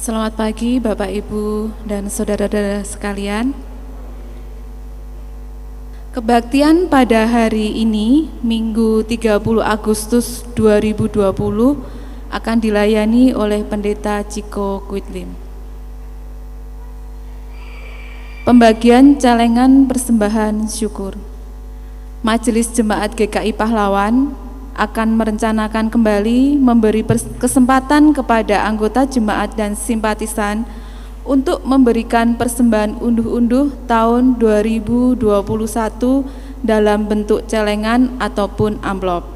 Selamat pagi Bapak Ibu dan saudara-saudara sekalian. Kebaktian pada hari ini, Minggu 30 Agustus 2020 akan dilayani oleh Pendeta Ciko Quidlim. Pembagian celengan persembahan syukur. Majelis Jemaat GKI Pahlawan akan merencanakan kembali memberi kesempatan kepada anggota jemaat dan simpatisan untuk memberikan persembahan unduh-unduh tahun 2021 dalam bentuk celengan ataupun amplop.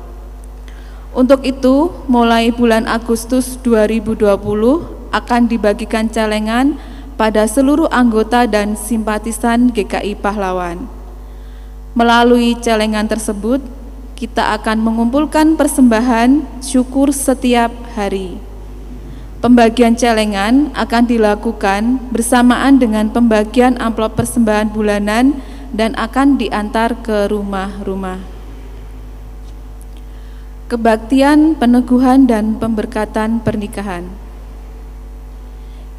Untuk itu, mulai bulan Agustus 2020 akan dibagikan celengan pada seluruh anggota dan simpatisan GKI Pahlawan. Melalui celengan tersebut, kita akan mengumpulkan persembahan syukur setiap hari. Pembagian celengan akan dilakukan bersamaan dengan pembagian amplop persembahan bulanan dan akan diantar ke rumah-rumah. Kebaktian, peneguhan, dan pemberkatan pernikahan.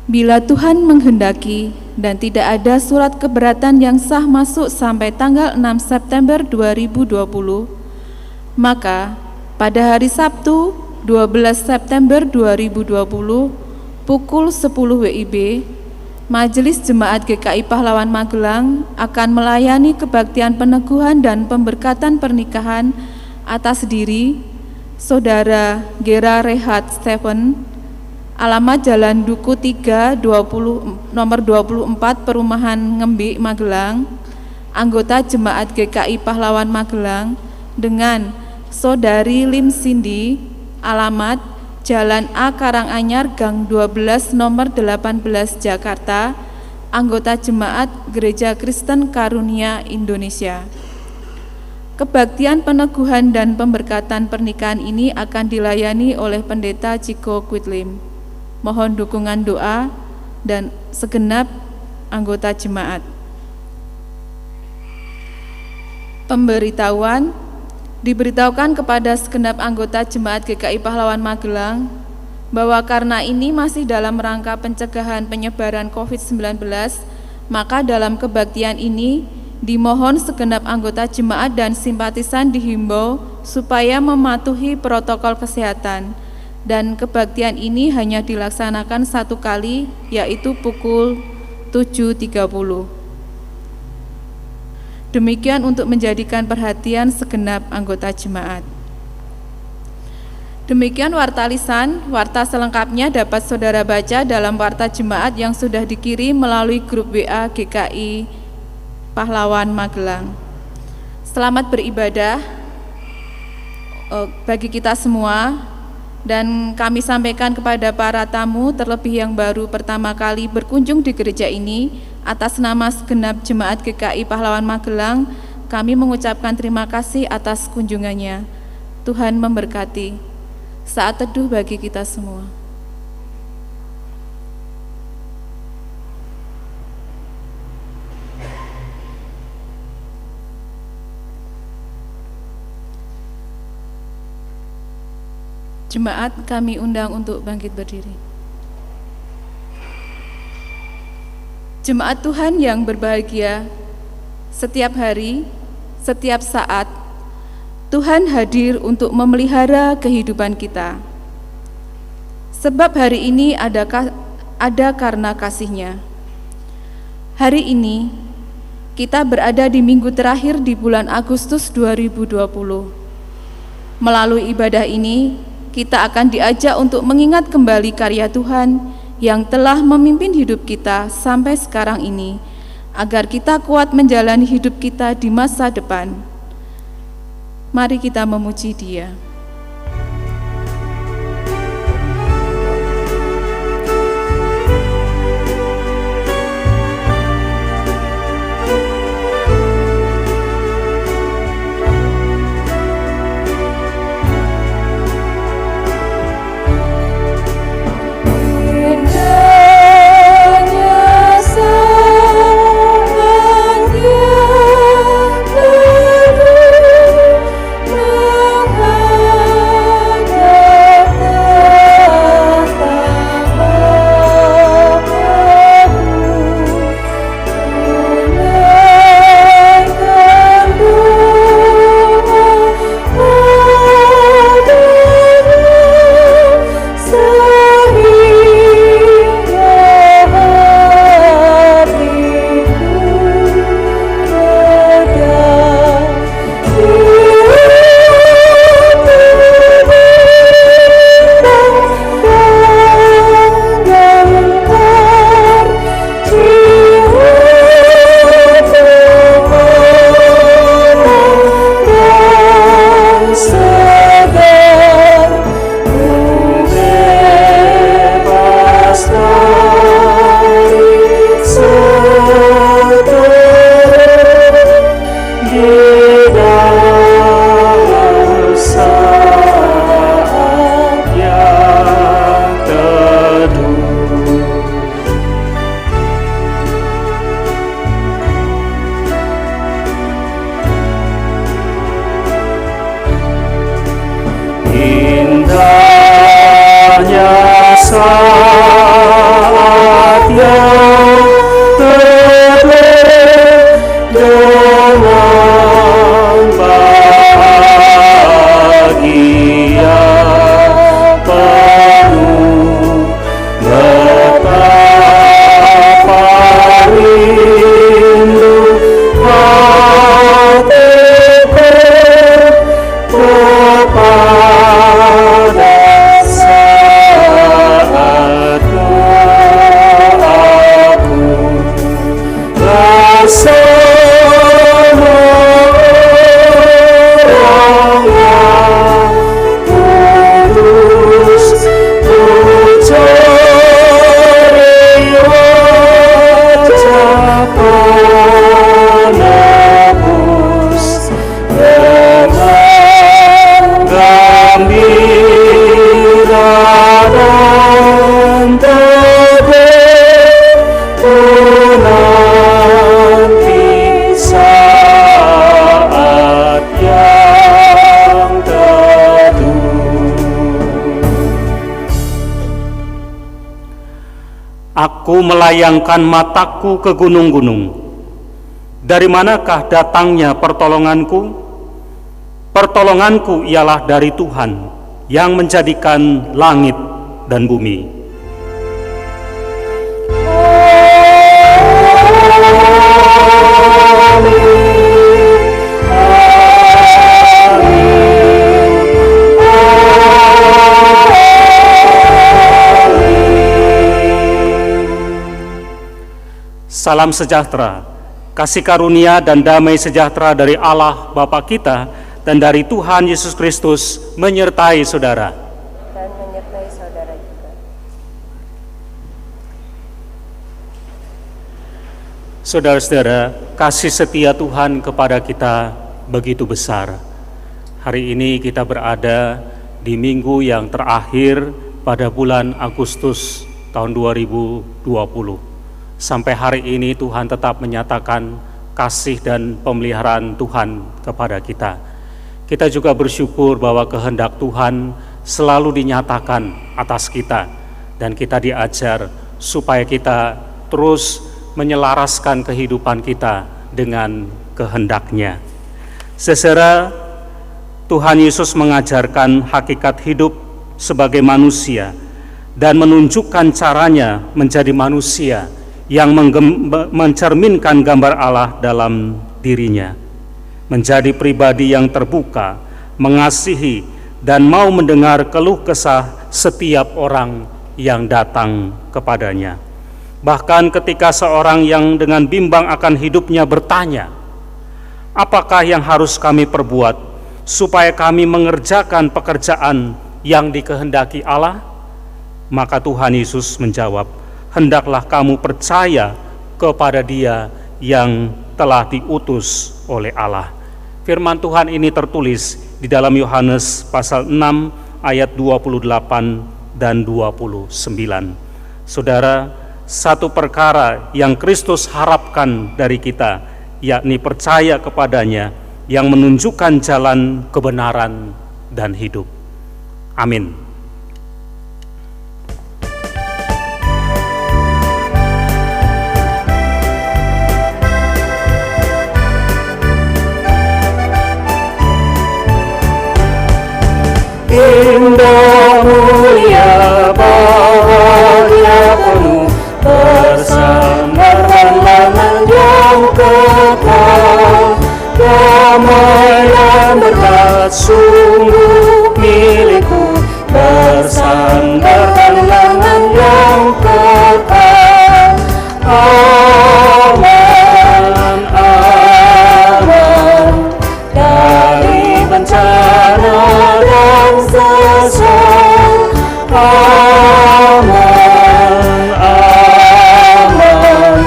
Bila Tuhan menghendaki dan tidak ada surat keberatan yang sah masuk sampai tanggal 6 September 2020, maka pada hari Sabtu 12 September 2020 pukul 10 WIB, Majelis Jemaat GKI Pahlawan Magelang akan melayani kebaktian peneguhan dan pemberkatan pernikahan atas diri Saudara Gera Rehat Stephen, alamat Jalan Duku 3 nomor 24 Perumahan Ngembik Magelang, anggota Jemaat GKI Pahlawan Magelang, dengan Saudari Lim Cindy, alamat Jalan A Karanganyar Gang 12 nomor 18 Jakarta, anggota Jemaat Gereja Kristen Karunia Indonesia. Kebaktian peneguhan dan pemberkatan pernikahan ini akan dilayani oleh Pendeta Ciko Quidlim. Mohon dukungan doa dan segenap anggota jemaat. Pemberitahuan. Diberitahukan kepada segenap anggota Jemaat GKI Pahlawan Magelang bahwa karena ini masih dalam rangka pencegahan penyebaran COVID-19, maka dalam kebaktian ini dimohon segenap anggota jemaat dan simpatisan dihimbau supaya mematuhi protokol kesehatan, dan kebaktian ini hanya dilaksanakan satu kali, yaitu pukul 7.30. Demikian untuk menjadikan perhatian segenap anggota jemaat. Demikian warta lisan. Warta selengkapnya dapat saudara baca dalam warta jemaat yang sudah dikirim melalui grup WA GKI Pahlawan Magelang. Selamat beribadah bagi kita semua, dan kami sampaikan kepada para tamu terlebih yang baru pertama kali berkunjung di gereja ini. Atas nama segenap Jemaat GKI Pahlawan Magelang, kami mengucapkan terima kasih atas kunjungannya. Tuhan memberkati. Saat teduh bagi kita semua. Jemaat kami undang untuk bangkit berdiri. Jemaat Tuhan yang berbahagia, setiap hari, setiap saat, Tuhan hadir untuk memelihara kehidupan kita. Sebab hari ini ada karena kasih-Nya. Hari ini, kita berada di minggu terakhir di bulan Agustus 2020. Melalui ibadah ini, kita akan diajak untuk mengingat kembali karya Tuhan yang telah memimpin hidup kita sampai sekarang ini, agar kita kuat menjalani hidup kita di masa depan. Mari kita memuji Dia. Menghargai Aku melayangkan mataku ke gunung-gunung. Dari manakah datangnya pertolonganku? Pertolonganku ialah dari Tuhan yang menjadikan langit dan bumi. Salam sejahtera, kasih karunia dan damai sejahtera dari Allah Bapa kita dan dari Tuhan Yesus Kristus menyertai saudara. Dan menyertai saudara juga. Saudara-saudara, kasih setia Tuhan kepada kita begitu besar. Hari ini kita berada di minggu yang terakhir pada bulan Agustus tahun 2020. Sampai hari ini Tuhan tetap menyatakan kasih dan pemeliharaan Tuhan kepada kita. Kita juga bersyukur bahwa kehendak Tuhan selalu dinyatakan atas kita, dan kita diajar supaya kita terus menyelaraskan kehidupan kita dengan kehendak-Nya. Saudara, Tuhan Yesus mengajarkan hakikat hidup sebagai manusia dan menunjukkan caranya menjadi manusia yang mencerminkan gambar Allah dalam dirinya, menjadi pribadi yang terbuka, mengasihi, dan mau mendengar keluh kesah setiap orang yang datang kepadanya. Bahkan ketika seorang yang dengan bimbang akan hidupnya bertanya, "Apakah yang harus kami perbuat supaya kami mengerjakan pekerjaan yang dikehendaki Allah?" Maka Tuhan Yesus menjawab, "Hendaklah kamu percaya kepada Dia yang telah diutus oleh Allah." Firman Tuhan ini tertulis di dalam Yohanes pasal 6 ayat 28 dan 29. Saudara, satu perkara yang Kristus harapkan dari kita, yakni percaya kepadanya yang menunjukkan jalan kebenaran dan hidup. Amin. Indah mulia bahagia penuh bersandar langan yang kekal, damai dan berkat sungguh milikku, bersandar langan yang kekal. Aman, aman dari bencana dan sesat. Aman, aman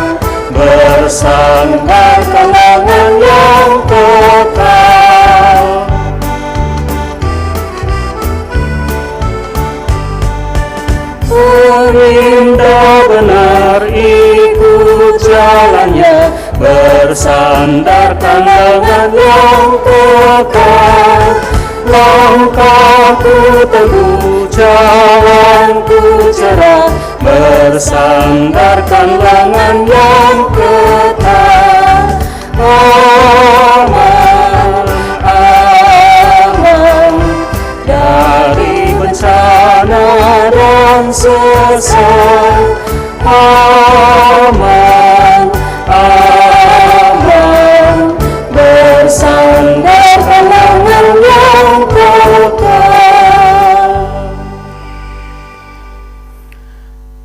bersandar langan yang kekal. Indah benar ikut jalannya, bersandarkan lengan yang kekal. Langkahku teguh, jalanku cerah, bersandarkan lengan yang kekal. Aman, aman dari bencana dan sesat. Aman, aman bersandarkan lengan yang kekal.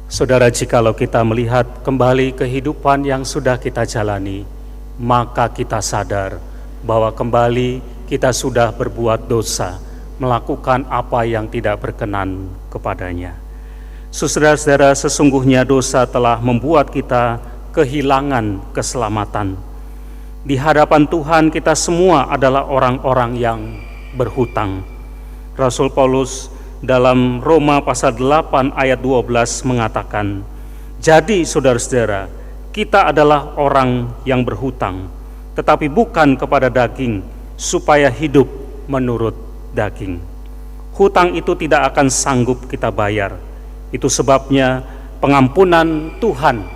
Saudara, jikalau kita melihat kembali kehidupan yang sudah kita jalani, maka kita sadar bahwa kembali kita sudah berbuat dosa, melakukan apa yang tidak berkenan kepadanya. Saudara-saudara, sesungguhnya dosa telah membuat kita kehilangan keselamatan. Di hadapan Tuhan kita semua adalah orang-orang yang berhutang. Rasul Paulus dalam Roma pasal 8 ayat 12 mengatakan, "Jadi saudara-saudara, kita adalah orang yang berhutang, tetapi bukan kepada daging, supaya hidup menurut daging." Hutang itu tidak akan sanggup kita bayar. Itu sebabnya pengampunan Tuhan,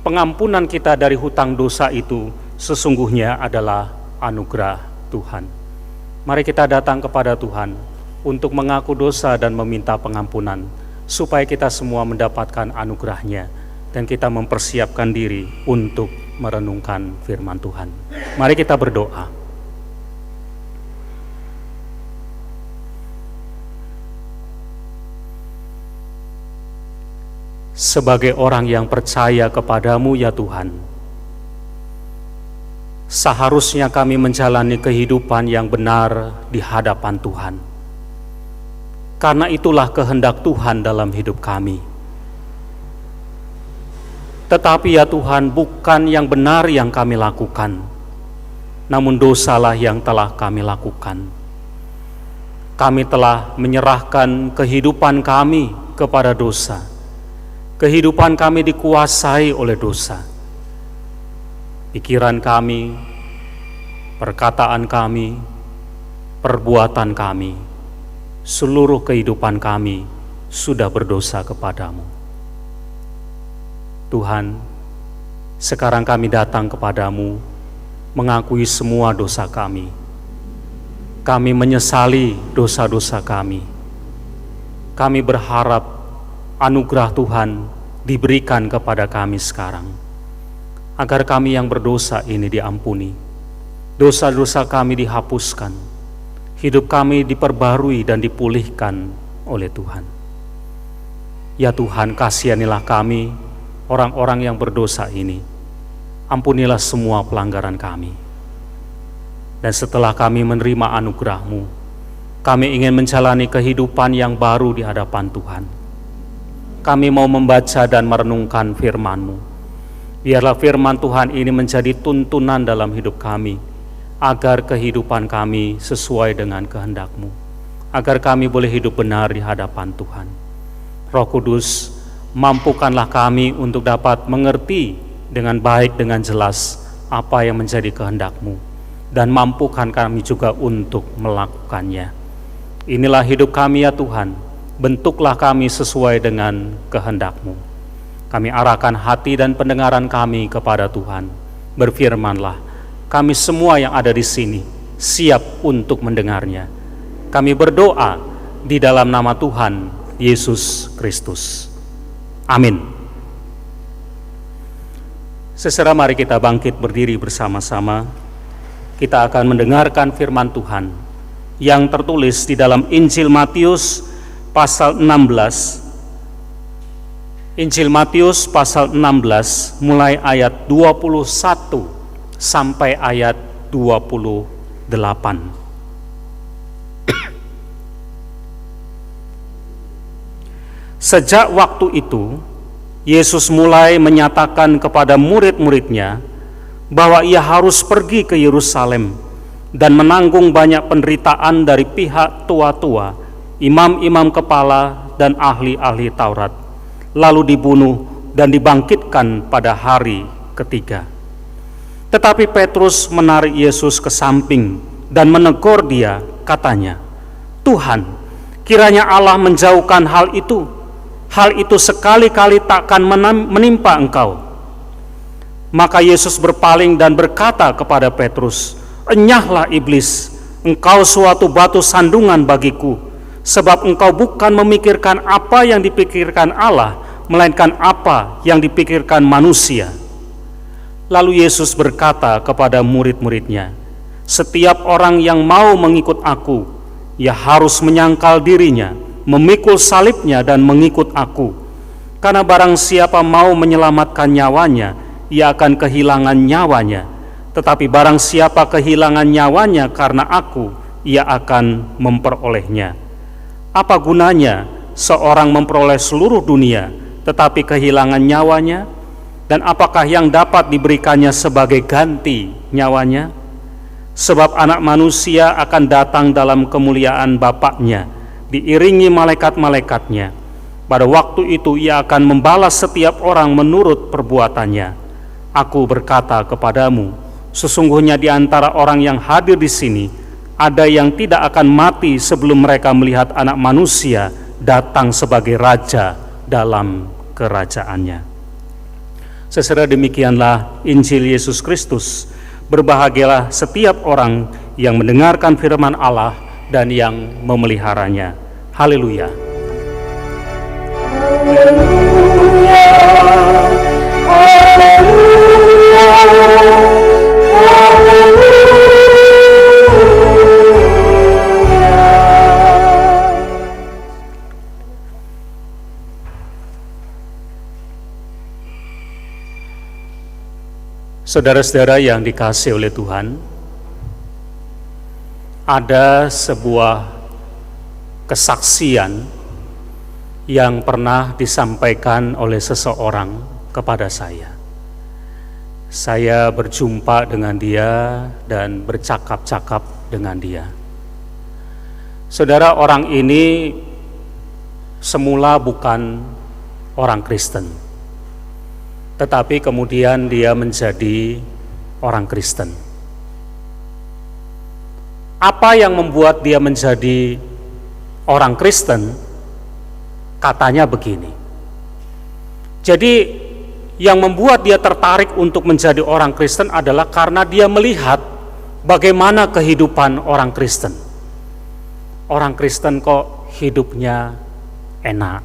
pengampunan kita dari hutang dosa itu sesungguhnya adalah anugerah Tuhan. Mari kita datang kepada Tuhan untuk mengaku dosa dan meminta pengampunan, supaya kita semua mendapatkan anugerah-Nya dan kita mempersiapkan diri untuk merenungkan firman Tuhan. Mari kita berdoa. Sebagai orang yang percaya kepadamu ya Tuhan, seharusnya kami menjalani kehidupan yang benar di hadapan Tuhan. Karena itulah kehendak Tuhan dalam hidup kami. Tetapi ya Tuhan, bukan yang benar yang kami lakukan, namun dosalah yang telah kami lakukan. Kami telah menyerahkan kehidupan kami kepada dosa. Kehidupan kami dikuasai oleh dosa. Pikiran kami, perkataan kami, perbuatan kami, seluruh kehidupan kami sudah berdosa kepadamu. Tuhan, sekarang kami datang kepadamu mengakui semua dosa kami. Kami menyesali dosa-dosa kami. Kami berharap anugerah Tuhan diberikan kepada kami sekarang, agar kami yang berdosa ini diampuni, dosa-dosa kami dihapuskan, hidup kami diperbarui dan dipulihkan oleh Tuhan. Ya Tuhan, kasihanilah kami, orang-orang yang berdosa ini. Ampunilah semua pelanggaran kami. Dan setelah kami menerima anugerah-Mu, kami ingin menjalani kehidupan yang baru di hadapan Tuhan. Kami mau membaca dan merenungkan firman-Mu. Biarlah firman Tuhan ini menjadi tuntunan dalam hidup kami, agar kehidupan kami sesuai dengan kehendak-Mu, agar kami boleh hidup benar di hadapan Tuhan. Roh Kudus, mampukanlah kami untuk dapat mengerti dengan baik, dengan jelas apa yang menjadi kehendak-Mu, dan mampukan kami juga untuk melakukannya. Inilah hidup kami ya Tuhan. Bentuklah kami sesuai dengan kehendak-Mu. Kami arahkan hati dan pendengaran kami kepada Tuhan. Berfirmanlah, kami semua yang ada di sini siap untuk mendengarnya. Kami berdoa di dalam nama Tuhan Yesus Kristus. Amin. Seserah mari kita bangkit berdiri bersama-sama. Kita akan mendengarkan firman Tuhan yang tertulis di dalam Injil Matius pasal 16. Injil Matius pasal 16 mulai ayat 21 sampai ayat 28. Sejak waktu itu, Yesus mulai menyatakan kepada murid-muridnya bahwa ia harus pergi ke Yerusalem dan menanggung banyak penderitaan dari pihak tua-tua, imam-imam kepala dan ahli-ahli Taurat, lalu dibunuh dan dibangkitkan pada hari ketiga. Tetapi Petrus menarik Yesus ke samping dan menegur dia, katanya, "Tuhan, kiranya Allah menjauhkan hal itu sekali-kali takkan menimpa engkau." Maka Yesus berpaling dan berkata kepada Petrus, "Enyahlah iblis, engkau suatu batu sandungan bagiku, sebab engkau bukan memikirkan apa yang dipikirkan Allah, melainkan apa yang dipikirkan manusia." Lalu Yesus berkata kepada murid-muridnya, "Setiap orang yang mau mengikut aku, ia harus menyangkal dirinya, memikul salibnya dan mengikut aku. Karena barang siapa mau menyelamatkan nyawanya, ia akan kehilangan nyawanya. Tetapi barang siapa kehilangan nyawanya karena aku, ia akan memperolehnya. Apa gunanya seorang memperoleh seluruh dunia, tetapi kehilangan nyawanya? Dan apakah yang dapat diberikannya sebagai ganti nyawanya? Sebab anak manusia akan datang dalam kemuliaan Bapa-Nya, diiringi malaikat-malaikatnya. Pada waktu itu ia akan membalas setiap orang menurut perbuatannya. Aku berkata kepadamu, sesungguhnya di antara orang yang hadir di sini, ada yang tidak akan mati sebelum mereka melihat Anak Manusia datang sebagai Raja dalam kerajaannya. Sesudah demikianlah Injil Yesus Kristus. Berbahagialah setiap orang yang mendengarkan firman Allah dan yang memeliharanya. Haleluya. Saudara-saudara yang dikasihi oleh Tuhan, ada sebuah kesaksian yang pernah disampaikan oleh seseorang kepada saya. Saya berjumpa dengan dia dan bercakap-cakap dengan dia. Saudara, orang ini semula bukan orang Kristen, tetapi kemudian dia menjadi orang Kristen. Apa yang membuat dia menjadi orang Kristen? Katanya begini. Jadi yang membuat dia tertarik untuk menjadi orang Kristen adalah karena dia melihat bagaimana kehidupan orang Kristen. Orang Kristen kok hidupnya enak.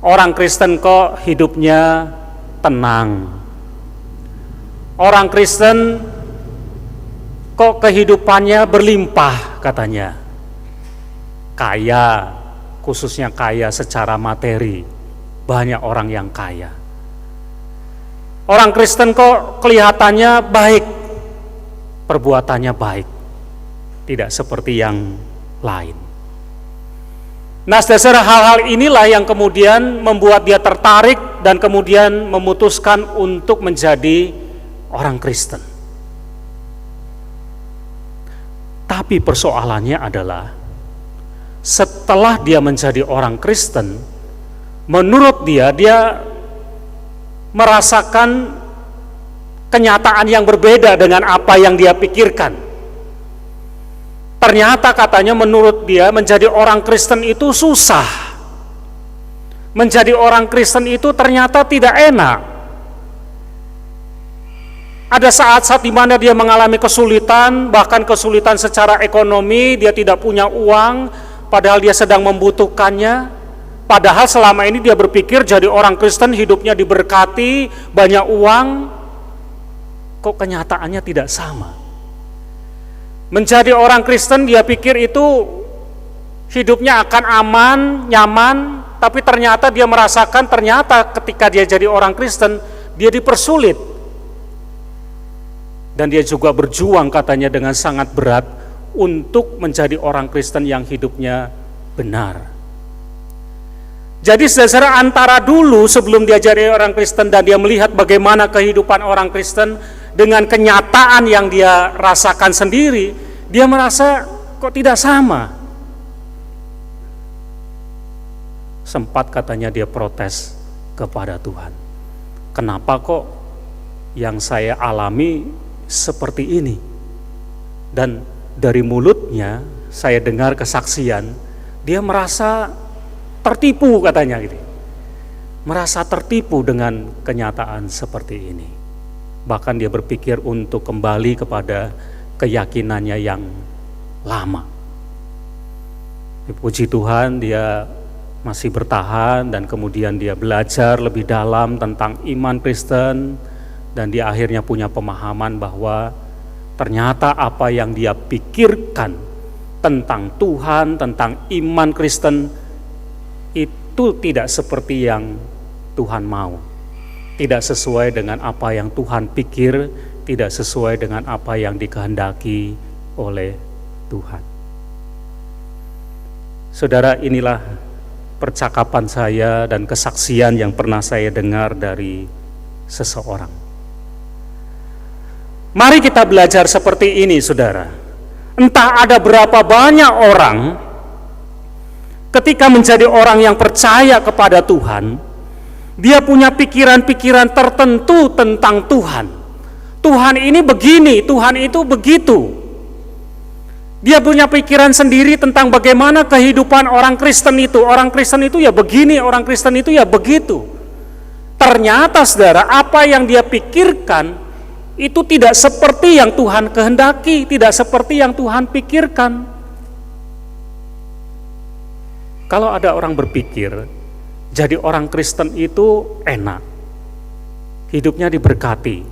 Orang Kristen kok hidupnya tenang. Orang Kristen kok kehidupannya berlimpah katanya. Kaya, khususnya kaya secara materi. Banyak orang yang kaya. Orang Kristen kok kelihatannya baik. Perbuatannya baik. Tidak seperti yang lain. Nah, dasar hal-hal inilah yang kemudian membuat dia tertarik dan kemudian memutuskan untuk menjadi orang Kristen. Tapi persoalannya adalah setelah dia menjadi orang Kristen, menurut dia merasakan kenyataan yang berbeda dengan apa yang dia pikirkan. Ternyata katanya menurut dia menjadi orang Kristen itu susah. Menjadi orang Kristen itu ternyata tidak enak. Ada saat-saat di mana dia mengalami kesulitan, bahkan kesulitan secara ekonomi, dia tidak punya uang, padahal dia sedang membutuhkannya. Padahal selama ini dia berpikir jadi orang Kristen hidupnya diberkati, banyak uang. Kok kenyataannya tidak sama? Menjadi orang Kristen dia pikir itu hidupnya akan aman, nyaman, tapi ternyata dia merasakan ternyata ketika dia jadi orang Kristen dia dipersulit. Dan dia juga berjuang katanya dengan sangat berat untuk menjadi orang Kristen yang hidupnya benar. Jadi saudara, antara dulu sebelum dia jadi orang Kristen dan dia melihat bagaimana kehidupan orang Kristen dengan kenyataan yang dia rasakan sendiri, dia merasa kok tidak sama. Sempat katanya dia protes kepada Tuhan. Kenapa kok yang saya alami seperti ini? Dan dari mulutnya saya dengar kesaksian, dia merasa tertipu katanya gitu. Merasa tertipu dengan kenyataan seperti ini. Bahkan dia berpikir untuk kembali kepada keyakinannya yang lama. Puji Tuhan, dia masih bertahan dan kemudian dia belajar lebih dalam tentang iman Kristen dan dia akhirnya punya pemahaman bahwa ternyata apa yang dia pikirkan tentang Tuhan, tentang iman Kristen itu tidak seperti yang Tuhan mau. Tidak sesuai dengan apa yang Tuhan pikir, tidak sesuai dengan apa yang dikehendaki oleh Tuhan. Saudara, inilah percakapan saya dan kesaksian yang pernah saya dengar dari seseorang. Mari kita belajar seperti ini, saudara. Entah ada berapa banyak orang ketika menjadi orang yang percaya kepada Tuhan, dia punya pikiran-pikiran tertentu tentang Tuhan. Tuhan ini begini, Tuhan itu begitu. Dia punya pikiran sendiri tentang bagaimana kehidupan orang Kristen itu. Orang Kristen itu ya begini, orang Kristen itu ya begitu. Ternyata saudara, apa yang dia pikirkan itu tidak seperti yang Tuhan kehendaki, tidak seperti yang Tuhan pikirkan. Kalau ada orang berpikir, jadi orang Kristen itu enak, hidupnya diberkati.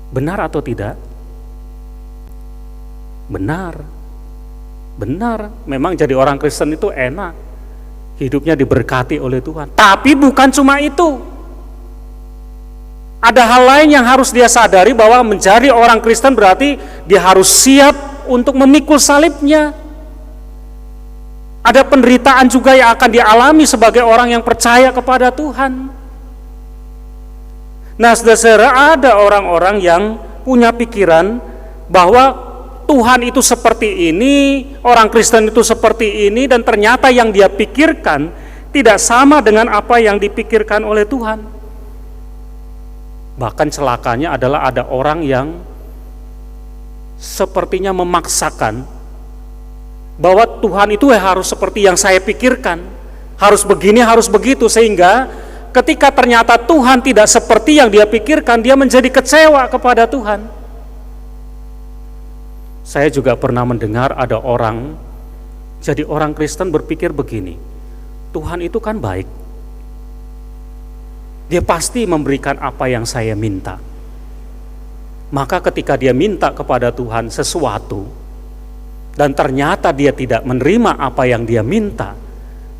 Benar atau tidak? Benar, memang jadi orang Kristen itu enak, hidupnya diberkati oleh Tuhan. Tapi bukan cuma itu. Ada hal lain yang harus dia sadari, bahwa menjadi orang Kristen berarti dia harus siap untuk memikul salibnya. Ada penderitaan juga yang akan dialami sebagai orang yang percaya kepada Tuhan. Nah, saudara, ada orang-orang yang punya pikiran bahwa Tuhan itu seperti ini, orang Kristen itu seperti ini, dan ternyata yang dia pikirkan tidak sama dengan apa yang dipikirkan oleh Tuhan. Bahkan celakanya adalah ada orang yang sepertinya memaksakan bahwa Tuhan itu harus seperti yang saya pikirkan, harus begini, harus begitu, sehingga ketika ternyata Tuhan tidak seperti yang dia pikirkan, dia menjadi kecewa kepada Tuhan. Saya juga pernah mendengar ada orang, jadi orang Kristen berpikir begini, Tuhan itu kan baik, dia pasti memberikan apa yang saya minta. Maka ketika dia minta kepada Tuhan sesuatu, dan ternyata dia tidak menerima apa yang dia minta,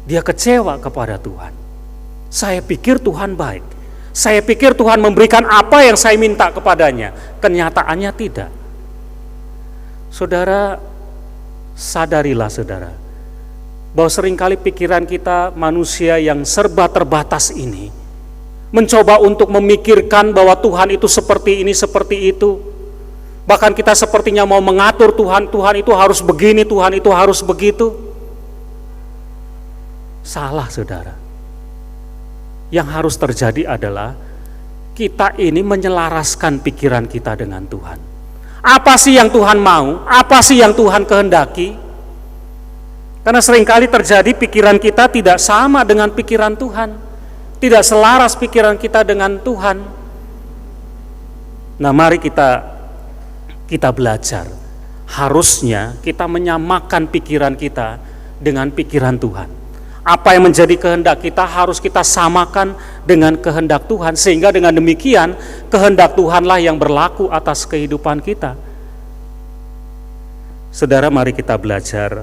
dia kecewa kepada Tuhan. Saya pikir Tuhan baik, saya pikir Tuhan memberikan apa yang saya minta kepadanya, kenyataannya tidak. Saudara, sadarilah saudara, bahwa seringkali pikiran kita manusia yang serba terbatas ini mencoba untuk memikirkan bahwa Tuhan itu seperti ini, seperti itu. Bahkan kita sepertinya mau mengatur Tuhan, Tuhan itu harus begini, Tuhan itu harus begitu. Salah saudara. Yang harus terjadi adalah kita ini menyelaraskan pikiran kita dengan Tuhan. Apa sih yang Tuhan mau? Apa sih yang Tuhan kehendaki? Karena seringkali terjadi pikiran kita tidak sama dengan pikiran Tuhan, tidak selaras pikiran kita dengan Tuhan. Nah, mari kita belajar. Harusnya kita menyamakan pikiran kita dengan pikiran Tuhan. Apa yang menjadi kehendak kita harus kita samakan dengan kehendak Tuhan, sehingga dengan demikian kehendak Tuhanlah yang berlaku atas kehidupan kita. Saudara, mari kita belajar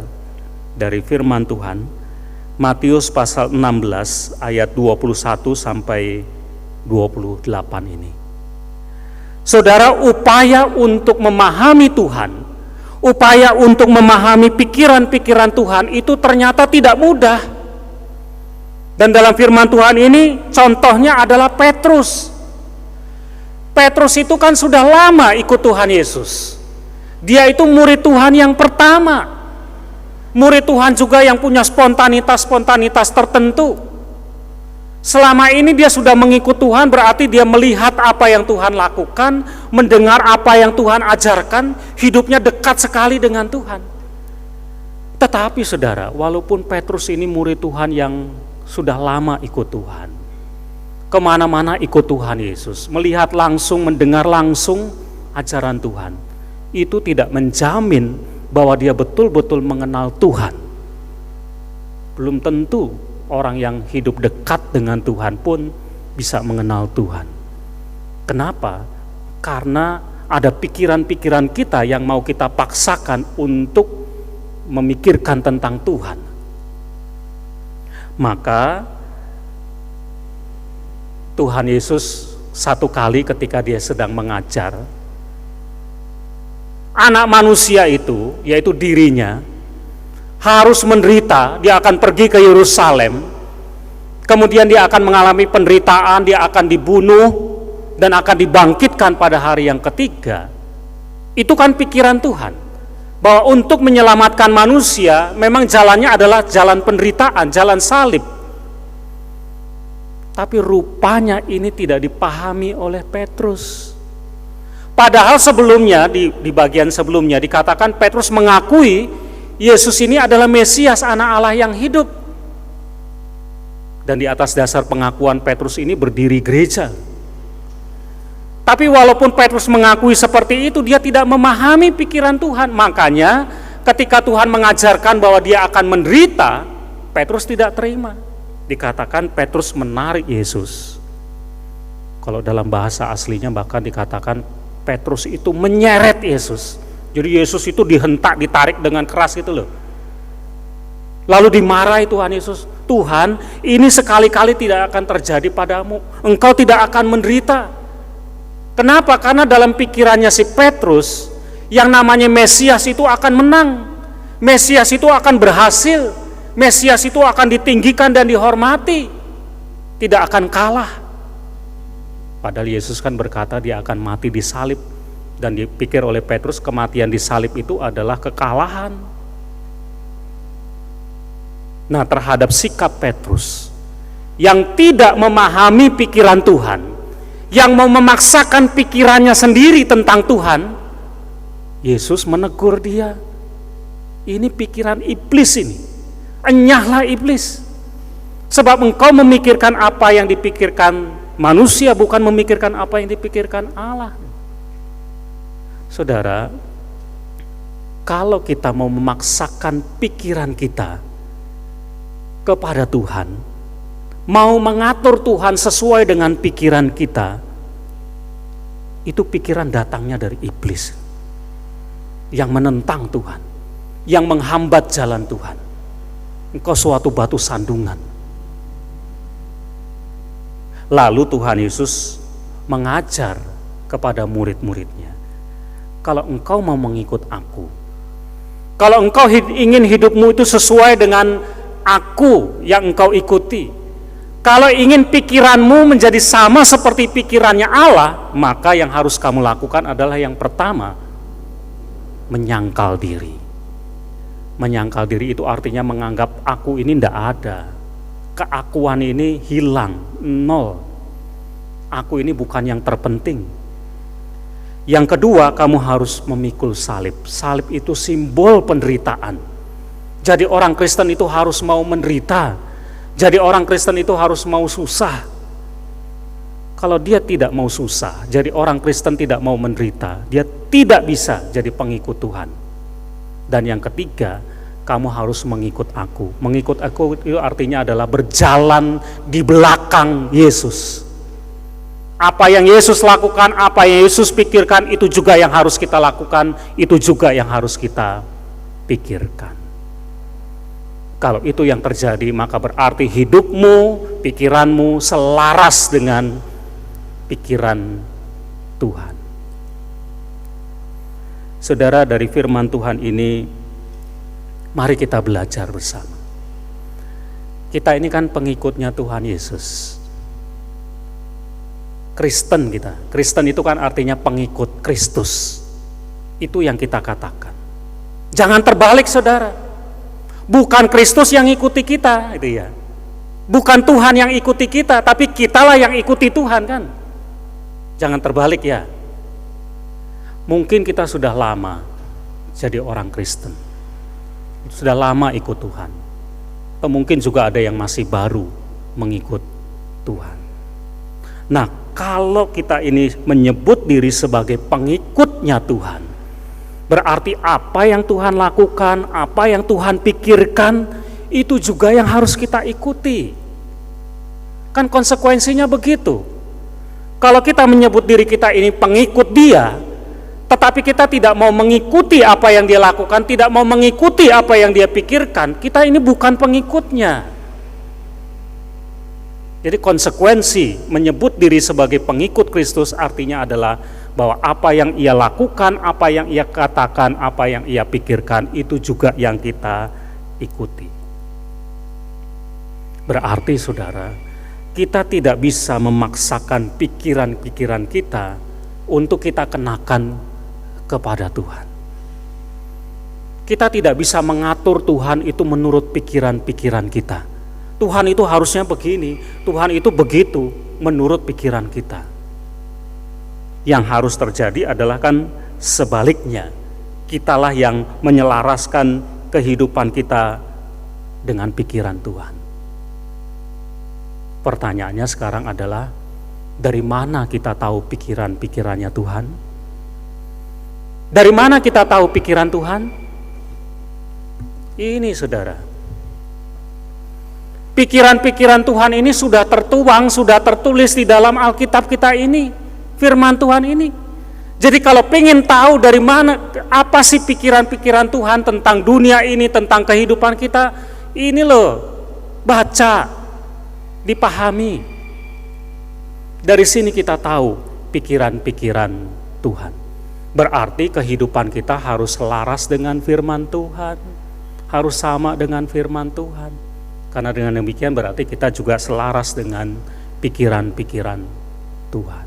dari firman Tuhan, Matius pasal 16 ayat 21 sampai 28 ini. Saudara, upaya untuk memahami Tuhan, upaya untuk memahami pikiran-pikiran Tuhan itu ternyata tidak mudah. Dan dalam firman Tuhan ini contohnya adalah Petrus. Petrus itu kan sudah lama ikut Tuhan Yesus. Dia itu murid Tuhan yang pertama. Murid Tuhan juga yang punya spontanitas tertentu. Selama ini dia sudah mengikut Tuhan, berarti dia melihat apa yang Tuhan lakukan, mendengar apa yang Tuhan ajarkan, hidupnya dekat sekali dengan Tuhan. Tetapi saudara, walaupun Petrus ini murid Tuhan yang sudah lama ikut Tuhan, kemana-mana ikut Tuhan Yesus, melihat langsung, mendengar langsung ajaran Tuhan, itu tidak menjamin bahwa dia betul-betul mengenal Tuhan. Belum tentu orang yang hidup dekat dengan Tuhan pun bisa mengenal Tuhan. Kenapa? Karena ada pikiran-pikiran kita yang mau kita paksakan untuk memikirkan tentang Tuhan. Maka Tuhan Yesus satu kali ketika dia sedang mengajar, anak manusia itu, yaitu dirinya, harus menderita. Dia akan pergi ke Yerusalem, kemudian dia akan mengalami penderitaan, dia akan dibunuh dan akan dibangkitkan pada hari yang ketiga. Itu kan pikiran Tuhan, bahwa untuk menyelamatkan manusia memang jalannya adalah jalan penderitaan, jalan salib. Tapi rupanya ini tidak dipahami oleh Petrus. Padahal sebelumnya, di bagian sebelumnya dikatakan Petrus mengakui Yesus ini adalah Mesias, anak Allah yang hidup. Dan di atas dasar pengakuan Petrus ini berdiri gereja. Tapi walaupun Petrus mengakui seperti itu, dia tidak memahami pikiran Tuhan. Makanya ketika Tuhan mengajarkan bahwa dia akan menderita, Petrus tidak terima. Dikatakan Petrus menarik Yesus. Kalau dalam bahasa aslinya bahkan dikatakan Petrus itu menyeret Yesus. Jadi Yesus itu dihentak, ditarik dengan keras gitu loh. Lalu dimarahi Tuhan Yesus, Tuhan, ini sekali-kali tidak akan terjadi padamu. Engkau tidak akan menderita. Kenapa? Karena dalam pikirannya si Petrus, yang namanya Mesias itu akan menang. Mesias itu akan berhasil. Mesias itu akan ditinggikan dan dihormati. Tidak akan kalah. Padahal Yesus kan berkata dia akan mati di salib. Dan dipikir oleh Petrus kematian di salib itu adalah kekalahan. Nah, terhadap sikap Petrus yang tidak memahami pikiran Tuhan, yang mau memaksakan pikirannya sendiri tentang Tuhan, Yesus menegur dia. Ini pikiran iblis ini. Enyahlah iblis. Sebab engkau memikirkan apa yang dipikirkan manusia, bukan memikirkan apa yang dipikirkan Allah. Saudara, kalau kita mau memaksakan pikiran kita kepada Tuhan, mau mengatur Tuhan sesuai dengan pikiran kita, itu pikiran datangnya dari iblis yang menentang Tuhan, yang menghambat jalan Tuhan. Engkau suatu batu sandungan. Lalu Tuhan Yesus mengajar kepada murid-muridnya, kalau engkau mau mengikut aku, kalau engkau ingin hidupmu itu sesuai dengan aku yang engkau ikuti, kalau ingin pikiranmu menjadi sama seperti pikirannya Allah, maka yang harus kamu lakukan adalah yang pertama, menyangkal diri. Menyangkal diri itu artinya menganggap aku ini tidak ada. Keakuan ini hilang, nol. Aku ini bukan yang terpenting. Yang kedua, kamu harus memikul salib. Salib itu simbol penderitaan. Jadi orang Kristen itu harus mau menderita. Jadi orang Kristen itu harus mau susah. Kalau dia tidak mau susah, jadi orang Kristen tidak mau menderita, dia tidak bisa jadi pengikut Tuhan. Dan yang ketiga, kamu harus mengikut aku. Mengikut aku itu artinya adalah berjalan di belakang Yesus. Apa yang Yesus lakukan, apa yang Yesus pikirkan, itu juga yang harus kita lakukan, itu juga yang harus kita pikirkan. Kalau itu yang terjadi, maka berarti hidupmu, pikiranmu selaras dengan pikiran Tuhan. Saudara, dari firman Tuhan ini, mari kita belajar bersama. Kita ini kan pengikutnya Tuhan Yesus. Kristen kita. Kristen itu kan artinya pengikut Kristus. Itu yang kita katakan. Jangan terbalik, saudara. Bukan Kristus yang ikuti kita, itu ya. Bukan Tuhan yang ikuti kita, tapi kitalah yang ikuti Tuhan, kan. Jangan terbalik ya. Mungkin kita sudah lama jadi orang Kristen. Sudah lama ikut Tuhan. Atau mungkin juga ada yang masih baru mengikut Tuhan. Nah, kalau kita ini menyebut diri sebagai pengikutnya Tuhan, berarti apa yang Tuhan lakukan, apa yang Tuhan pikirkan, itu juga yang harus kita ikuti. Kan konsekuensinya begitu. Kalau kita menyebut diri kita ini pengikut Dia, tetapi kita tidak mau mengikuti apa yang Dia lakukan, tidak mau mengikuti apa yang Dia pikirkan, kita ini bukan pengikutnya. Jadi konsekuensi menyebut diri sebagai pengikut Kristus artinya adalah bahwa apa yang Ia lakukan, apa yang Ia katakan, apa yang Ia pikirkan, itu juga yang kita ikuti. Berarti saudara, kita tidak bisa memaksakan pikiran-pikiran kita untuk kita kenakan kepada Tuhan. Kita tidak bisa mengatur Tuhan itu menurut pikiran-pikiran kita. Tuhan itu harusnya begini, Tuhan itu begitu menurut pikiran kita. Yang harus terjadi adalah kan sebaliknya. Kitalah yang menyelaraskan kehidupan kita dengan pikiran Tuhan. Pertanyaannya sekarang adalah, dari mana kita tahu pikiran-pikirannya Tuhan? Dari mana kita tahu pikiran Tuhan? Ini saudara, pikiran-pikiran Tuhan ini sudah tertuang, sudah tertulis di dalam Alkitab kita ini, firman Tuhan ini. Jadi kalau pengen tahu dari mana, apa sih pikiran-pikiran Tuhan tentang dunia ini, tentang kehidupan kita, ini loh, baca, dipahami. Dari sini kita tahu pikiran-pikiran Tuhan. Berarti kehidupan kita harus selaras dengan firman Tuhan, harus sama dengan firman Tuhan. Karena dengan demikian berarti kita juga selaras dengan pikiran-pikiran Tuhan.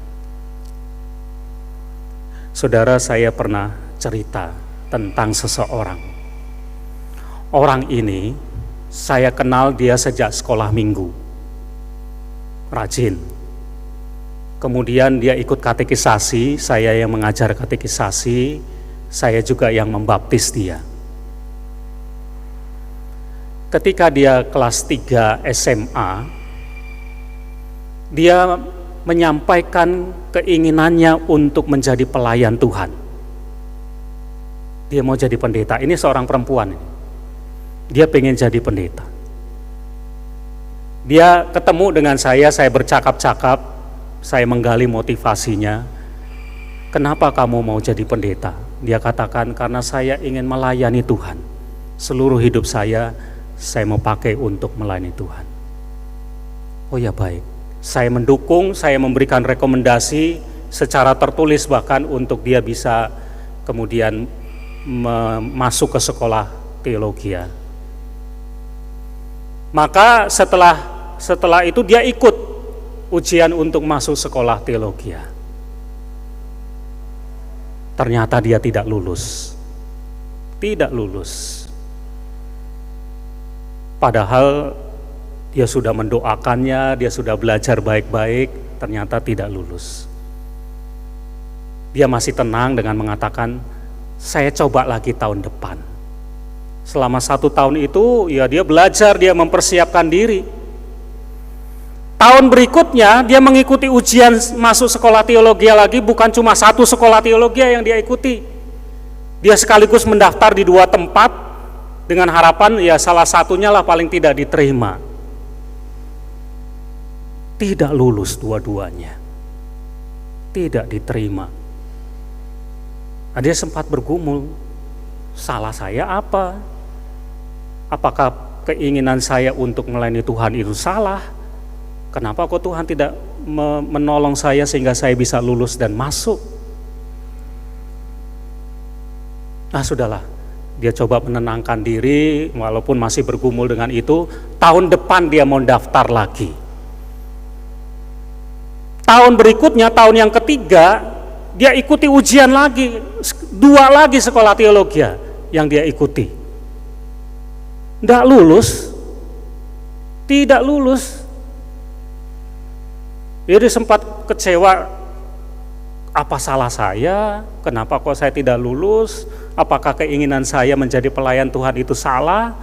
Saudara, saya pernah cerita tentang seseorang. Orang ini saya kenal dia sejak sekolah minggu. Rajin. Kemudian dia ikut katekisasi, saya yang mengajar katekisasi, saya juga yang membaptis dia. Ketika dia kelas 3 SMA, dia menyampaikan keinginannya untuk menjadi pelayan Tuhan. Dia mau jadi pendeta. Ini seorang perempuan. Dia pengen jadi pendeta. Dia ketemu dengan saya bercakap-cakap, saya menggali motivasinya. Kenapa kamu mau jadi pendeta? Dia katakan, karena saya ingin melayani Tuhan. Seluruh hidup saya mau pakai untuk melayani Tuhan. Oh ya baik. Saya mendukung, saya memberikan rekomendasi secara tertulis bahkan untuk dia bisa kemudian masuk ke sekolah teologi. Maka setelah itu dia ikut ujian untuk masuk sekolah teologi. Ternyata dia tidak lulus. Tidak lulus. Padahal dia sudah mendoakannya, dia sudah belajar baik-baik, ternyata tidak lulus. Dia masih tenang dengan mengatakan, saya coba lagi tahun depan. Selama 1 tahun itu, ya dia belajar, dia mempersiapkan diri. Tahun berikutnya, dia mengikuti ujian masuk sekolah teologi lagi, bukan cuma 1 sekolah teologi yang dia ikuti. Dia sekaligus mendaftar di 2 tempat, dengan harapan ya salah satunya lah paling tidak diterima. Tidak lulus dua-duanya, tidak diterima. Nah, dia sempat bergumul, salah saya apa? Apakah keinginan saya untuk melayani Tuhan itu salah? Kenapa kok Tuhan tidak menolong saya sehingga saya bisa lulus dan masuk? Nah sudahlah, dia coba menenangkan diri, walaupun masih bergumul dengan itu. Tahun depan dia mau daftar lagi. Tahun berikutnya, tahun yang ketiga, dia ikuti ujian lagi, 2 lagi sekolah teologi yang dia ikuti. Tidak lulus, tidak lulus. Dia sempat kecewa, apa salah saya? Kenapa kok saya tidak lulus? Apakah keinginan saya menjadi pelayan Tuhan itu salah?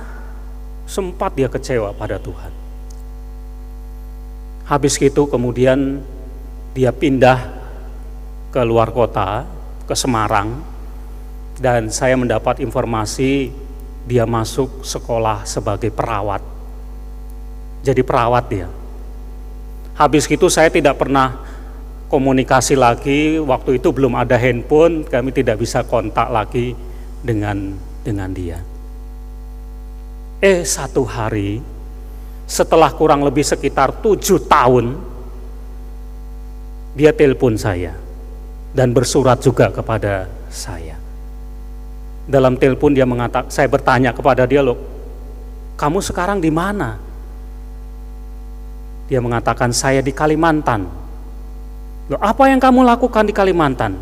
Sempat dia kecewa pada Tuhan. Habis itu kemudian dia pindah ke luar kota, ke Semarang, dan saya mendapat informasi dia masuk sekolah sebagai perawat. Jadi perawat dia. Habis itu saya tidak pernah komunikasi lagi, waktu itu belum ada handphone, kami tidak bisa kontak lagi dengan dia. Satu hari, setelah kurang lebih sekitar 7 tahun, dia telepon saya dan bersurat juga kepada saya. Dalam telepon dia mengatakan, saya bertanya kepada dia, loh, kamu sekarang di mana? Dia mengatakan, saya di Kalimantan. Loh, apa yang kamu lakukan di Kalimantan?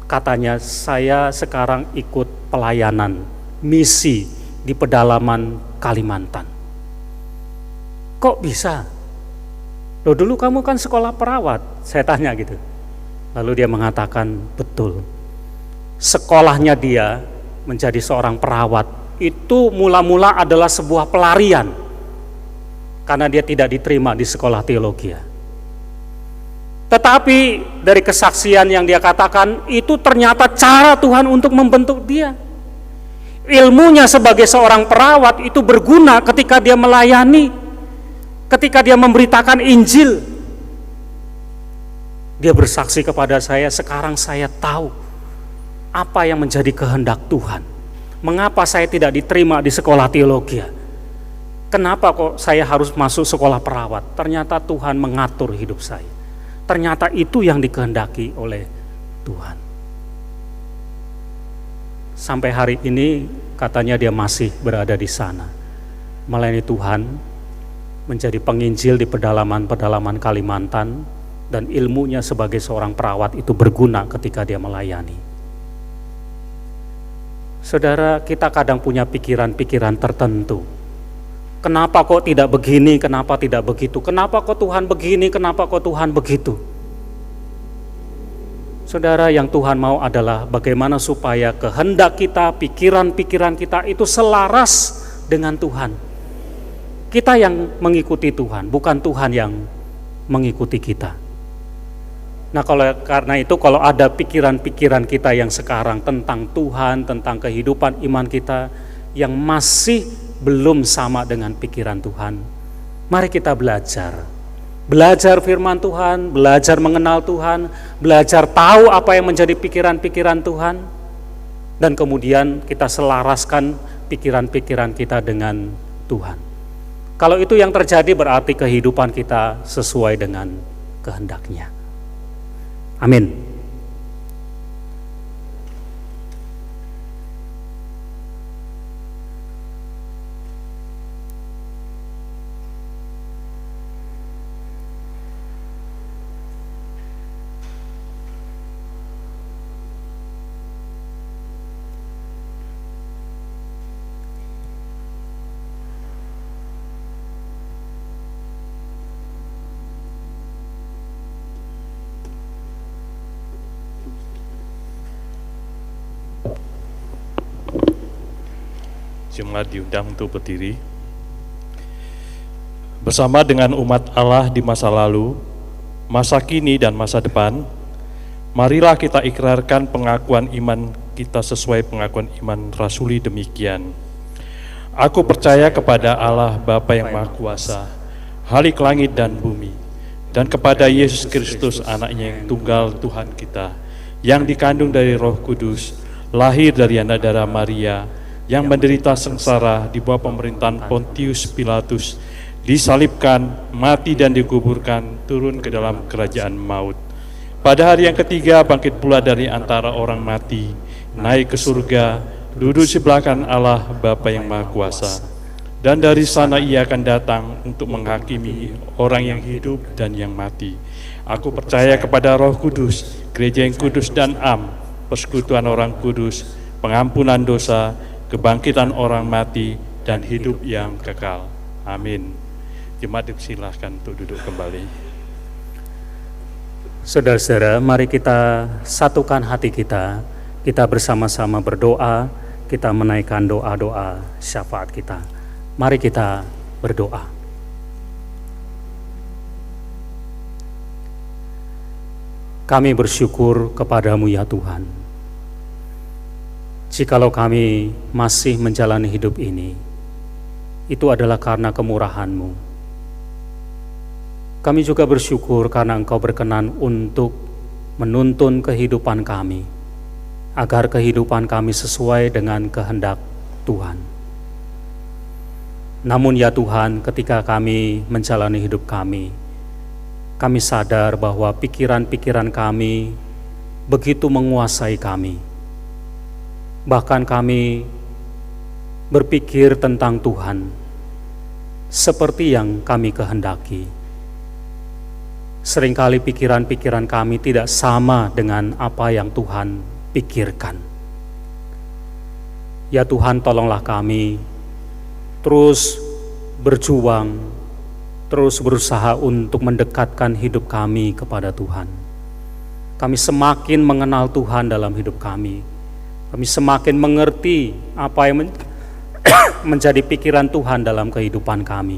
Katanya, saya sekarang ikut pelayanan misi di pedalaman Kalimantan. Kok bisa? Loh, dulu kamu kan sekolah perawat, saya tanya gitu. Lalu dia mengatakan, betul. Sekolahnya dia menjadi seorang perawat itu mula-mula adalah sebuah pelarian karena dia tidak diterima di sekolah teologi. Tetapi dari kesaksian yang dia katakan itu ternyata cara Tuhan untuk membentuk dia. Ilmunya sebagai seorang perawat itu berguna ketika dia melayani, ketika dia memberitakan Injil. Dia bersaksi kepada saya, sekarang saya tahu apa yang menjadi kehendak Tuhan. Mengapa saya tidak diterima di sekolah teologi? Kenapa kok saya harus masuk sekolah perawat? Ternyata Tuhan mengatur hidup saya. Ternyata itu yang dikehendaki oleh Tuhan. Sampai hari ini katanya dia masih berada di sana, melayani Tuhan, menjadi penginjil di pedalaman-pedalaman Kalimantan, dan ilmunya sebagai seorang perawat itu berguna ketika dia melayani. Saudara, kita kadang punya pikiran-pikiran tertentu. Kenapa kok tidak begini, kenapa tidak begitu? Kenapa kok Tuhan begini, kenapa kok Tuhan begitu? Saudara, yang Tuhan mau adalah bagaimana supaya kehendak kita, pikiran-pikiran kita itu selaras dengan Tuhan. Kita yang mengikuti Tuhan, bukan Tuhan yang mengikuti kita. Nah, karena itu kalau ada pikiran-pikiran kita yang sekarang tentang Tuhan, tentang kehidupan iman kita yang masih belum sama dengan pikiran Tuhan, mari kita belajar. Belajar firman Tuhan, belajar mengenal Tuhan, belajar tahu apa yang menjadi pikiran-pikiran Tuhan, dan kemudian kita selaraskan pikiran-pikiran kita dengan Tuhan. Kalau itu yang terjadi berarti kehidupan kita sesuai dengan kehendak-Nya. Amin. Jemaat diundang untuk berdiri. Bersama dengan umat Allah di masa lalu, masa kini dan masa depan, marilah kita ikrarkan pengakuan iman kita sesuai pengakuan iman rasuli demikian. Aku percaya kepada Allah Bapa yang Maha Kuasa, Khalik langit dan bumi, dan kepada Yesus Kristus anaknya yang tunggal Tuhan kita, yang dikandung dari Roh Kudus, lahir dari anak darah Maria, yang menderita sengsara di bawah pemerintahan Pontius Pilatus, disalibkan, mati dan dikuburkan, turun ke dalam kerajaan maut. Pada hari yang ketiga bangkit pula dari antara orang mati, naik ke surga, duduk sebelah kanan Allah Bapa yang Maha Kuasa. Dan dari sana Ia akan datang untuk menghakimi orang yang hidup dan yang mati. Aku percaya kepada Roh Kudus, gereja yang kudus dan am, persekutuan orang kudus, pengampunan dosa, kebangkitan orang mati, dan hidup yang kekal. Amin. Jemaat dipersilahkan untuk duduk kembali. Saudara-saudara, mari kita satukan hati kita. Kita bersama-sama berdoa, kita menaikkan doa-doa syafaat kita. Mari kita berdoa. Kami bersyukur kepadamu ya Tuhan. Jikalau kami masih menjalani hidup ini, itu adalah karena kemurahan-Mu. Kami juga bersyukur karena Engkau berkenan untuk menuntun kehidupan kami, agar kehidupan kami sesuai dengan kehendak Tuhan. Namun ya Tuhan, ketika kami menjalani hidup kami sadar bahwa pikiran-pikiran kami begitu menguasai kami. Bahkan kami berpikir tentang Tuhan seperti yang kami kehendaki. Seringkali pikiran-pikiran kami tidak sama dengan apa yang Tuhan pikirkan. Ya Tuhan, tolonglah kami terus berjuang, terus berusaha untuk mendekatkan hidup kami kepada Tuhan. kami semakin mengenal Tuhan dalam hidup kami. Kami semakin mengerti apa yang menjadi pikiran Tuhan dalam kehidupan kami,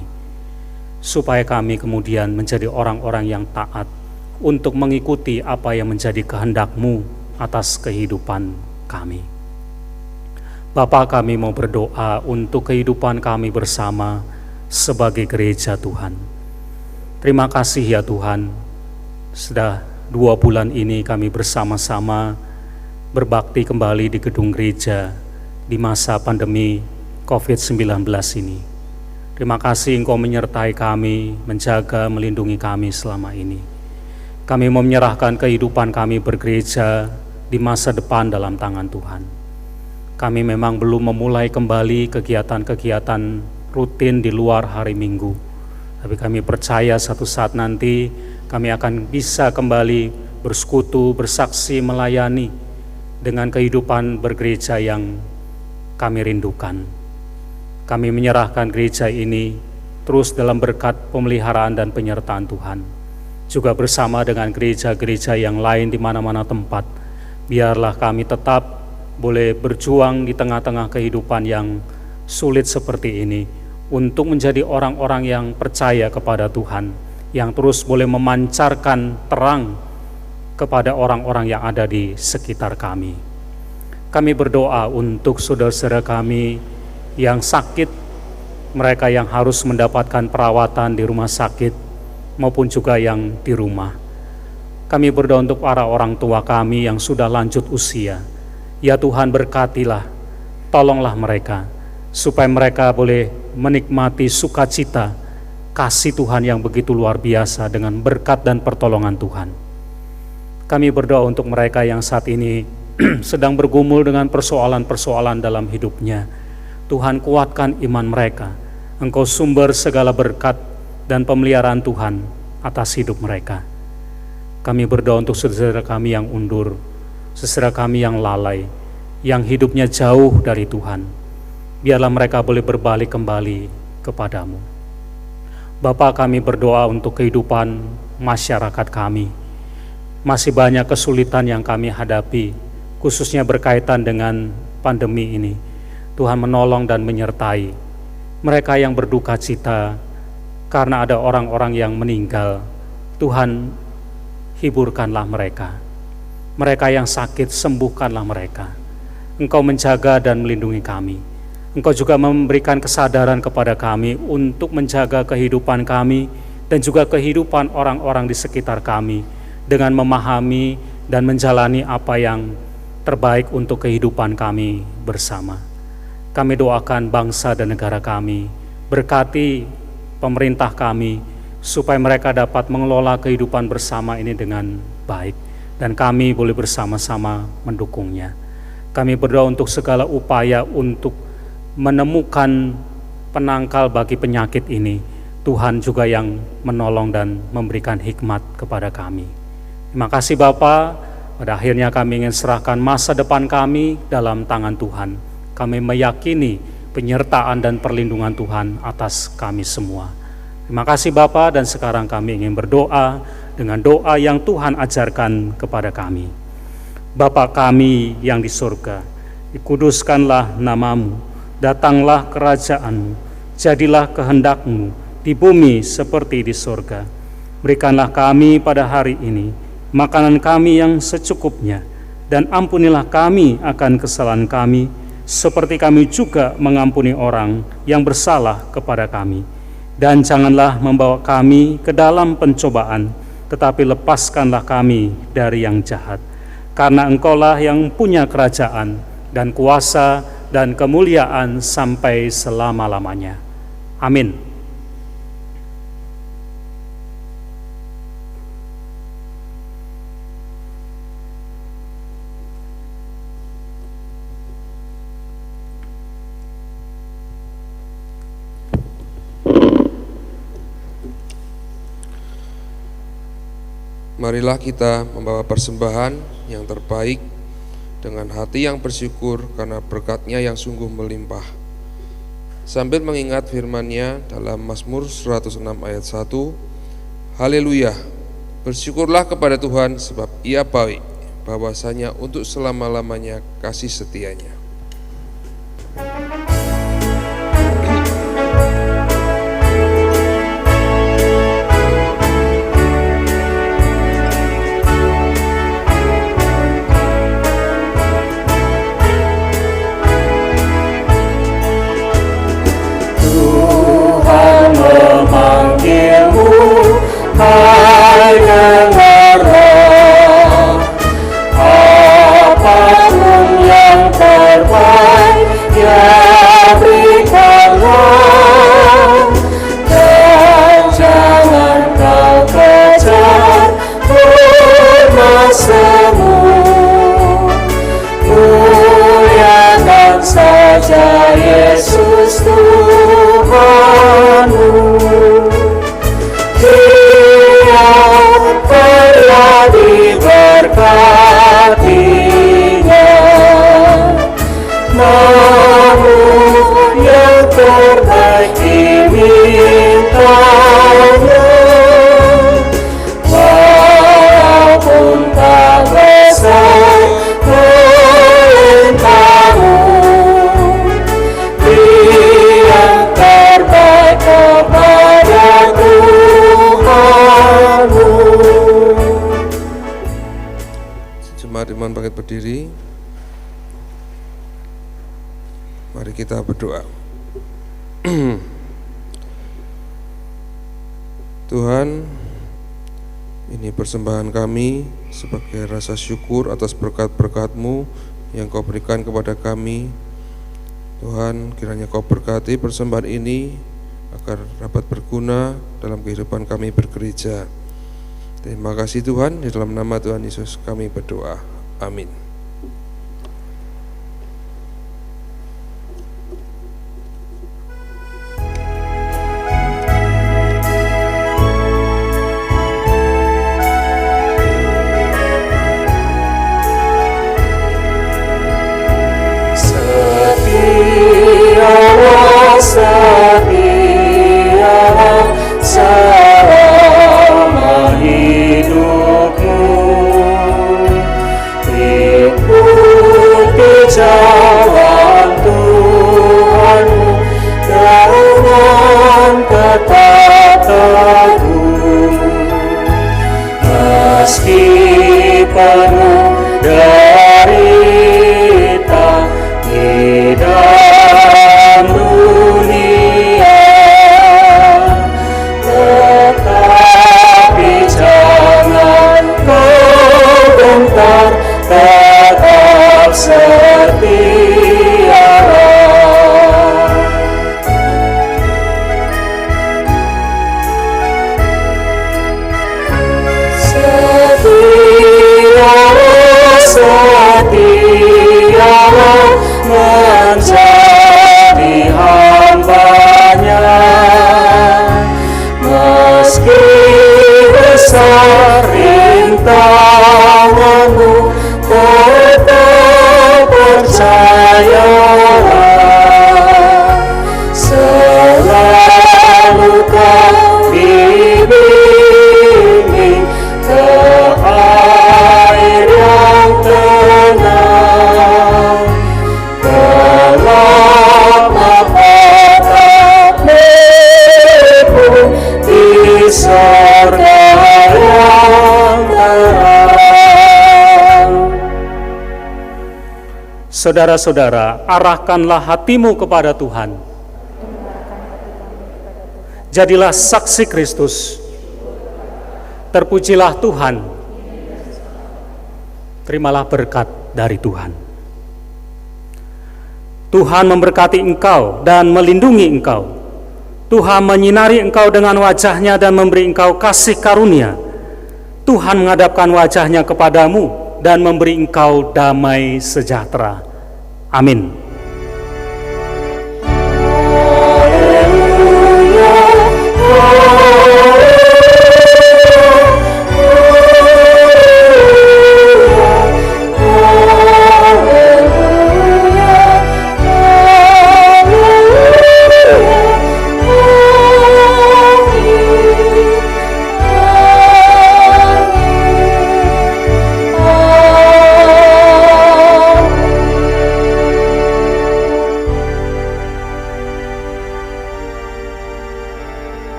supaya kami kemudian menjadi orang-orang yang taat untuk mengikuti apa yang menjadi kehendak-Mu atas kehidupan kami. Bapa, kami mau berdoa untuk kehidupan kami bersama sebagai gereja Tuhan. Terima kasih ya Tuhan, sudah 2 bulan ini kami bersama-sama berbakti kembali di gedung gereja di masa pandemi COVID-19 ini. Terima kasih Engkau menyertai kami, menjaga, melindungi kami selama ini. Kami mau menyerahkan kehidupan kami bergereja di masa depan dalam tangan Tuhan. Kami memang belum memulai kembali kegiatan-kegiatan rutin di luar hari Minggu, tapi kami percaya satu saat nanti kami akan bisa kembali bersekutu, bersaksi, melayani dengan kehidupan bergereja yang kami rindukan. Kami menyerahkan gereja ini terus dalam berkat pemeliharaan dan penyertaan Tuhan. Juga bersama dengan gereja-gereja yang lain di mana-mana tempat, biarlah kami tetap boleh berjuang di tengah-tengah kehidupan yang sulit seperti ini, untuk menjadi orang-orang yang percaya kepada Tuhan, yang terus boleh memancarkan terang kepada orang-orang yang ada di sekitar kami. Kami berdoa untuk saudara-saudara kami yang sakit, mereka yang harus mendapatkan perawatan di rumah sakit maupun juga yang di rumah. Kami berdoa untuk para orang tua kami yang sudah lanjut usia. Ya Tuhan, berkatilah, tolonglah mereka, supaya mereka boleh menikmati sukacita kasih Tuhan yang begitu luar biasa dengan berkat dan pertolongan Tuhan. Kami berdoa untuk mereka yang saat ini sedang bergumul dengan persoalan-persoalan dalam hidupnya. Tuhan, kuatkan iman mereka. Engkau sumber segala berkat dan pemeliharaan Tuhan atas hidup mereka. Kami berdoa untuk saudara kami yang undur, saudara kami yang lalai, yang hidupnya jauh dari Tuhan. Biarlah mereka boleh berbalik kembali kepadamu. Bapa, kami berdoa untuk kehidupan masyarakat kami. Masih banyak kesulitan yang kami hadapi, khususnya berkaitan dengan pandemi ini. Tuhan menolong dan menyertai mereka yang berduka cita karena ada orang-orang yang meninggal. Tuhan, hiburkanlah mereka. Mereka yang sakit, sembuhkanlah mereka. Engkau menjaga dan melindungi kami. Engkau juga memberikan kesadaran kepada kami untuk menjaga kehidupan kami dan juga kehidupan orang-orang di sekitar kami dengan memahami dan menjalani apa yang terbaik untuk kehidupan kami bersama. Kami doakan bangsa dan negara kami, berkati pemerintah kami, supaya mereka dapat mengelola kehidupan bersama ini dengan baik, dan kami boleh bersama-sama mendukungnya. Kami berdoa untuk segala upaya untuk menemukan penangkal bagi penyakit ini. Tuhan juga yang menolong dan memberikan hikmat kepada kami. Terima kasih Bapa. Pada akhirnya kami ingin serahkan masa depan kami dalam tangan Tuhan. Kami meyakini penyertaan dan perlindungan Tuhan atas kami semua. Terima kasih Bapa, dan sekarang kami ingin berdoa dengan doa yang Tuhan ajarkan kepada kami. Bapa kami yang di surga, dikuduskanlah namamu, datanglah kerajaan-Mu, jadilah kehendak-Mu di bumi seperti di surga. Berikanlah kami pada hari ini makanan kami yang secukupnya, dan ampunilah kami akan kesalahan kami, seperti kami juga mengampuni orang yang bersalah kepada kami. Dan janganlah membawa kami ke dalam pencobaan, tetapi lepaskanlah kami dari yang jahat. Karena Engkaulah yang punya kerajaan dan kuasa dan kemuliaan sampai selama-lamanya. Amin. Marilah kita membawa persembahan yang terbaik dengan hati yang bersyukur karena berkat-Nya yang sungguh melimpah. Sambil mengingat firman-Nya dalam Mazmur 106 ayat 1, Haleluya, Bersyukurlah kepada Tuhan sebab Ia baik, bahwasanya untuk selama-lamanya kasih setianya. Tuhan memanggilmu, hai dengarlah, apapun yang terbaik Dia berikanlah, dan jangan kau kejar rumah semu. Muliakan saja Yesus Tuhanmu. Dia telah diberkatinya, namun yang terbaik dimintanya. Walaupun tak besar perintahmu, yang terbaik kepada Tuhanmu. Jemaat iman bangkit berdiri. Mari kita berdoa. Tuhan, ini persembahan kami sebagai rasa syukur atas berkat-berkat-Mu yang Kau berikan kepada kami. Tuhan, kiranya Kau berkati persembahan ini agar dapat berguna dalam kehidupan kami bergereja. Terima kasih Tuhan, di dalam nama Tuhan Yesus kami berdoa. Amin. Setialah selama hidupmu, ikuti jalan Tuhanmu dengan tetap teguh, meski penuh derita di dalam dunia, tetapi jangan kau gentar, tetap setialah. Setialah menjadi hamba-Nya, meski besar rintanganmu, tetap percayalah, selalu kau dibimbing ke air yang tenang, kelak mahkota-Mu di surga yang terang. Saudara-saudara, arahkanlah hatimu kepada Tuhan. Jadilah saksi Kristus. Terpujilah Tuhan. Terimalah berkat dari Tuhan. Tuhan memberkati engkau dan melindungi engkau. Tuhan menyinari engkau dengan wajah-Nya dan memberi engkau kasih karunia. Tuhan menghadapkan wajah-Nya kepadamu dan memberi engkau damai sejahtera. Amin.